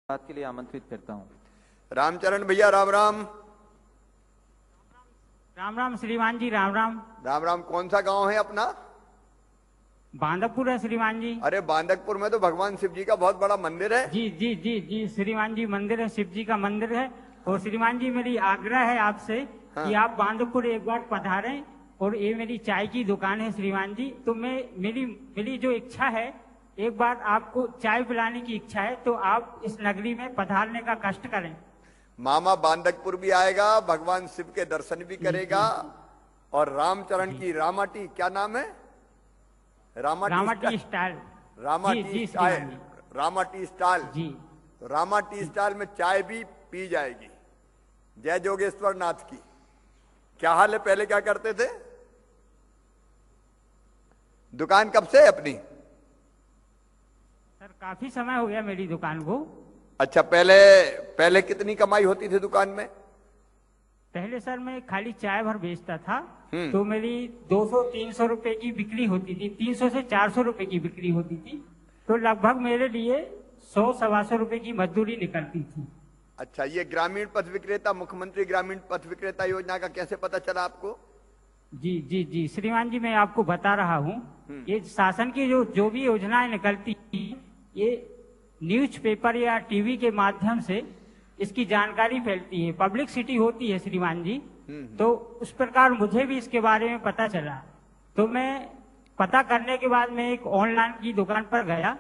बात के लिए आमंत्रित करता हूँ। रामचरण भैया राम राम। राम राम श्रीमान जी, राम राम। राम राम। कौन सा गांव है अपना? बांदकपुर है श्रीमान जी। अरे बांदकपुर में तो भगवान शिव जी का बहुत बड़ा मंदिर है। जी जी जी जी श्रीमान जी, मंदिर है, शिव जी का मंदिर है। और श्रीमान जी मेरी आग्रह है आपसे कि आप बांदकपुर एक बार पधारें। और ये मेरी चाय की दुकान है श्रीमान जी, तो मेरी जो इच्छा है, एक बार आपको चाय पिलाने की इच्छा है, तो आप इस नगरी में पधारने का कष्ट करें। मामा बांदकपुर भी आएगा, भगवान शिव के दर्शन भी करेगा। और रामचरण की रामाटी, क्या नाम है? रामाटी स्टाइल। रामाटी स्टाइल। रामाटी स्टाइल जी। तो रामाटी स्टाइल में चाय भी पी जाएगी। जय जोगेश्वर नाथ की। क्या हाल है? पहले क्या करते थे? दुकान कब से है अपनी? सर काफी समय हो गया मेरी दुकान को। अच्छा, पहले कितनी कमाई होती थी दुकान में? पहले सर मैं खाली चाय भर बेचता था, तो मेरी 200-300 रुपए की बिक्री होती थी। 300 से 400 रुपए की बिक्री होती थी, तो लगभग मेरे लिए 100-125 रुपए की मजदूरी निकलती थी। अच्छा, ये ग्रामीण पथ विक्रेता, मुख्यमंत्री ग्रामीण पथ विक्रेता योजना का कैसे पता चला आपको? जी जी जी श्रीमान जी, मैं आपको बता रहा हूँ, ये शासन की जो भी योजनाएं निकलती थी, ये न्यूज़पेपर या टीवी के माध्यम से इसकी जानकारी फैलती है, पब्लिसिटी होती है श्रीमान जी। तो उस प्रकार मुझे भी इसके बारे में पता चला, तो मैं पता करने के बाद मैं एक ऑनलाइन की दुकान पर गया,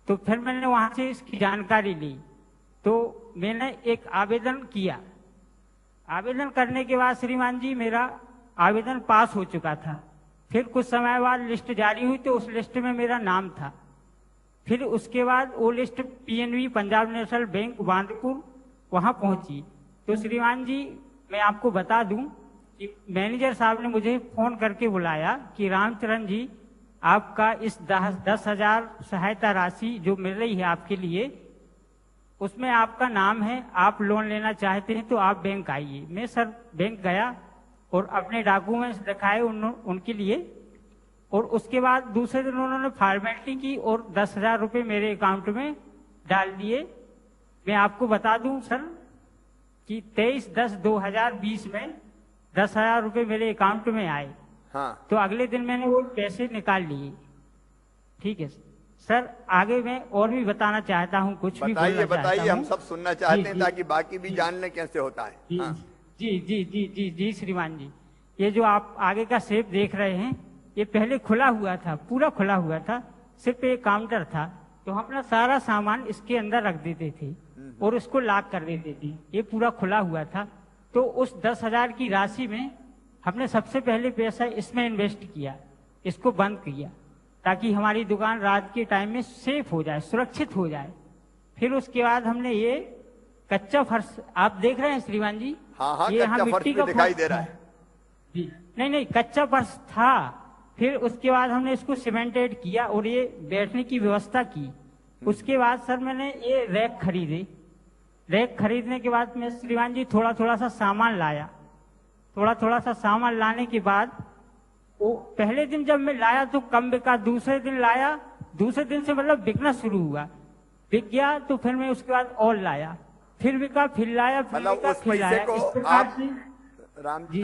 तो फिर मैंने वहां से इसकी जानकारी ली। तो मैंने एक आवेदन किया। आवेदन करने के बाद श्रीमान जी मेरा आवेदन पास हो चुका था। फिर कुछ समय बाद लिस्ट जारी हुई, तो उस लिस्ट में मेरा नाम था। फिर उसके बाद वो list PNB, Punjab national bank Bandakpur, वहां पहुंची। तो श्रीमान जी मैं आपको बता दूं कि मैनेजर साहब ने मुझे फोन करके बुलाया कि रामचरण जी, आपका इस 10,000 सहायता राशि जो मिल रही है आपके लिए, उसमें आपका नाम है, आप लोन लेना चाहते हैं तो आप बैंक आइए। मैं सर बैंक गया और अपने डॉक्यूमेंट्स दिखाए उनके लिए, और उसके बाद दूसरे दिन उन्होंने फॉर्मेलिटी की और 10,000 रुपये मेरे अकाउंट में डाल दिए। मैं आपको बता दूं सर कि 23/10/2020 में 10,000 रुपये मेरे अकाउंट में आए। हाँ। तो अगले दिन मैंने वो पैसे निकाल लिए। ठीक है सर, आगे मैं और भी बताना चाहता हूँ, कुछ भी बताइए बताइए, हम सब सुनना चाहते हैं ताकि बाकी भी जान लें कैसे होता है। जी जी जी जी जी जी श्रीमान जी, ये जो आप आगे का शेप देख रहे हैं, ये पहले खुला हुआ था, पूरा खुला हुआ था, सिर्फ एक काउंटर था। तो हम अपना सारा सामान इसके अंदर रख देते थे और इसको लॉक कर देते थे। ये पूरा खुला हुआ था। तो उस 10,000 की राशि में हमने सबसे पहले पैसा इसमें इन्वेस्ट किया, इसको बंद किया, ताकि हमारी दुकान रात के टाइम में सेफ हो जाए, सुरक्षित हो जाए। फिर उसके बाद हमने ये कच्चा फर्श आप देख रहे हैं श्रीमान जी। हाँ, ये कच्चा फर्श भी दिखाई दे रहा है जी। नहीं, कच्चा फर्श था। फिर उसके बाद हमने इसको सीमेंटेड किया और ये बैठने की व्यवस्था की। उसके बाद सर मैंने ये रैक खरीदे। रैक खरीदने के बाद मैं श्रीमान जी थोड़ा सा सामान लाया। थोड़ा सा सामान लाने के बाद वो पहले दिन जब मैं लाया तो कम बिका, दूसरे दिन लाया, दूसरे दिन से मतलब बिकना शुरू हुआ, बिक गया। तो फिर मैं उसके बाद और लाया, फिर बिका, फिर लाया, फिर बिका, फिर लाया। इस प्रकार से राम जी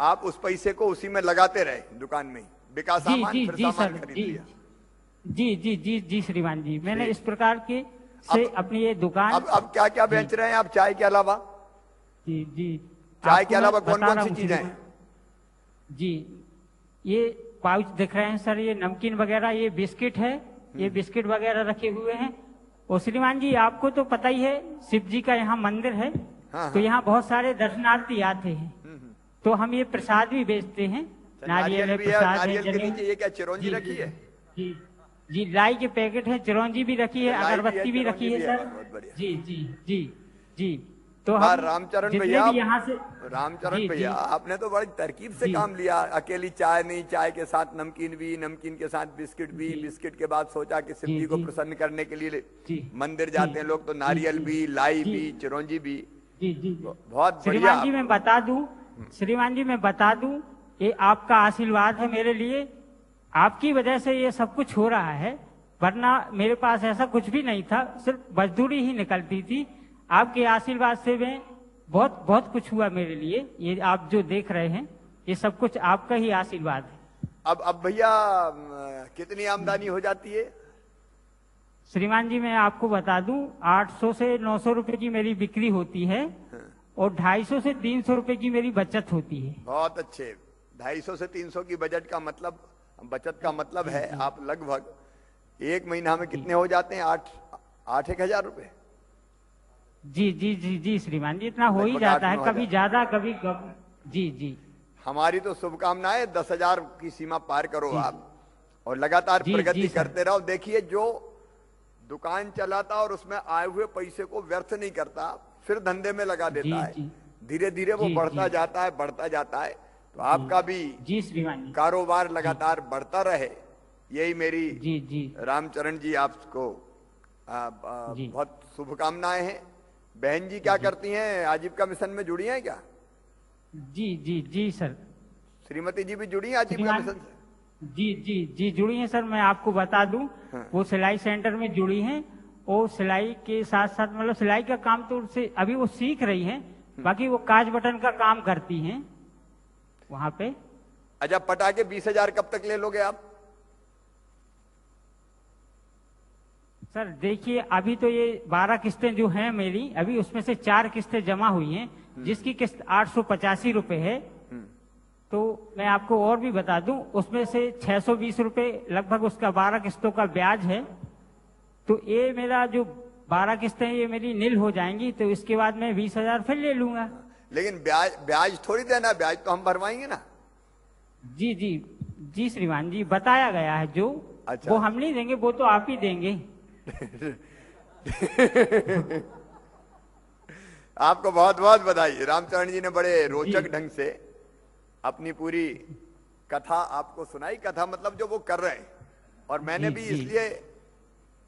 आप उस पैसे को उसी में लगाते रहे दुकान में, बिका सामान, फिर सामान खरीद लिया। जी जी जी जी श्रीमान जी, मैंने इस प्रकार के से अपनी ये दुकान। अब क्या क्या बेच रहे हैं आप चाय के अलावा? जी जी, चाय के अलावा कौन कौन सी चीजें हैं? जी, ये पाउच दिख रहे हैं सर, ये नमकीन वगैरह, ये बिस्किट है, ये बिस्किट वगैरह रखे हुए हैं। और श्रीमान जी आपको तो पता ही है, शिव जी का यहाँ मंदिर है। तो यहाँ बहुत सारे दर्शनार्थी आते हैं, तो हम ये प्रसाद भी बेचते हैं। नारियल प्रसाद है। ये क्या चिरौंजी रखी है? जी जी, लाई के पैकेट है, चिरौंजी भी रखी है, अगरबत्ती भी रखी है सर। जी जी जी जी। तो हम रामचरण भैया, यहाँ से रामचरण भैया आपने तो बड़ी तरकीब से काम लिया। अकेली चाय नहीं, चाय के साथ नमकीन भी, नमकीन के साथ बिस्किट भी, बिस्किट के बाद सोचा कि शिव जी को प्रसन्न करने के लिए मंदिर जाते हैं लोग, तो नारियल भी, लाई भी, चिरौंजी भी। जी जी, बहुत बढ़िया। श्रीमान जी मैं बता दूं, श्रीमान जी मैं बता दूं, ये आपका आशीर्वाद है मेरे लिए। आपकी वजह से ये सब कुछ हो रहा है। वरना मेरे पास ऐसा कुछ भी नहीं था, सिर्फ मजदूरी ही निकलती थी। आपके आशीर्वाद से मैं बहुत बहुत कुछ हुआ मेरे लिए। ये आप जो देख रहे हैं ये सब कुछ आपका ही आशीर्वाद है। अब भैया कितनी आमदनी हो जाती है? श्रीमान जी मैं आपको बता दूं, 800 से 900 रुपए की मेरी बिक्री होती है और 250 से 300 रुपए की मेरी बचत होती है। बहुत अच्छे। 250 से 300 की बचत का मतलब है आप लगभग एक महीना में कितने हो जाते हैं? 8-1 हजार रुपए। जी जी जी जी श्रीमान जी, इतना हो ही जाता है, कभी ज्यादा कभी कम। जी जी, हमारी तो शुभकामनाएं 10,000 की सीमा पार करो आप, और लगातार प्रगति करते रहो। देखिए, जो दुकान चलाता और उसमें आए हुए पैसे को व्यर्थ नहीं करता, फिर धंधे में लगा देता है, धीरे धीरे वो बढ़ता जाता है। तो आपका भी कारोबार लगातार बढ़ता रहे, यही मेरी रामचरण जी आपको बहुत शुभकामनाएं हैं। बहन जी क्या करती हैं? आजीविका मिशन में जुड़ी हैं क्या? जी जी जी सर। श्रीमती जी भी जुड़ी हैं आजीविका मिशन से? जी जी जी जुड़ी हैं सर। मैं आपको बता दूं, वो सिलाई सेंटर में जुड़ी हैं। वो सिलाई के साथ साथ मतलब सिलाई का काम तो उनसे अभी वो सीख रही हैं, बाकी वो काज बटन का काम करती हैं वहां पे। अच्छा, पटाके 20,000 कब तक ले लोगे आप? सर देखिए, अभी तो ये 12 किस्तें जो हैं मेरी, अभी उसमें से 4 किस्तें जमा हुई हैं, जिसकी किस्त 885 रुपए है। तो मैं आपको और भी बता दूं, उसमें से 620 रुपए लगभग उसका 12 किस्तों का ब्याज है। तो ये मेरा जो 12 किस्तें ये मेरी नील हो जाएंगी, तो इसके बाद मैं 20,000 फिर ले लूंगा। लेकिन ब्याज थोड़ी देना, ब्याज तो हम भरवाएंगे ना। जी जी जी श्रीमान जी, बताया गया है जो। अच्छा। वो हम नहीं देंगे, वो तो आप ही देंगे। आपको बहुत बहुत बधाई। रामचरण जी ने बड़े रोचक ढंग से अपनी पूरी कथा आपको सुनाई। कथा मतलब जो वो कर रहे हैं, और मैंने भी इसलिए,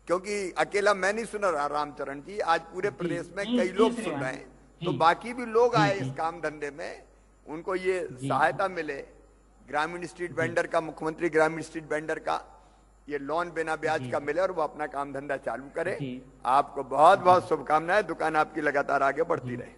क्योंकि अकेला मैं नहीं सुन रहा रामचरण जी, आज पूरे प्रदेश में कई लोग सुन रहे हैं, तो बाकी भी लोग आए इस काम धंधे में, उनको ये सहायता मिले। ग्रामीण स्ट्रीट वेंडर का, मुख्यमंत्री ग्रामीण स्ट्रीट वेंडर का ये लोन बिना ब्याज का मिले और वो अपना काम धंधा चालू करे। आपको बहुत बहुत शुभकामनाएं। दुकान आपकी लगातार आगे बढ़ती रहे।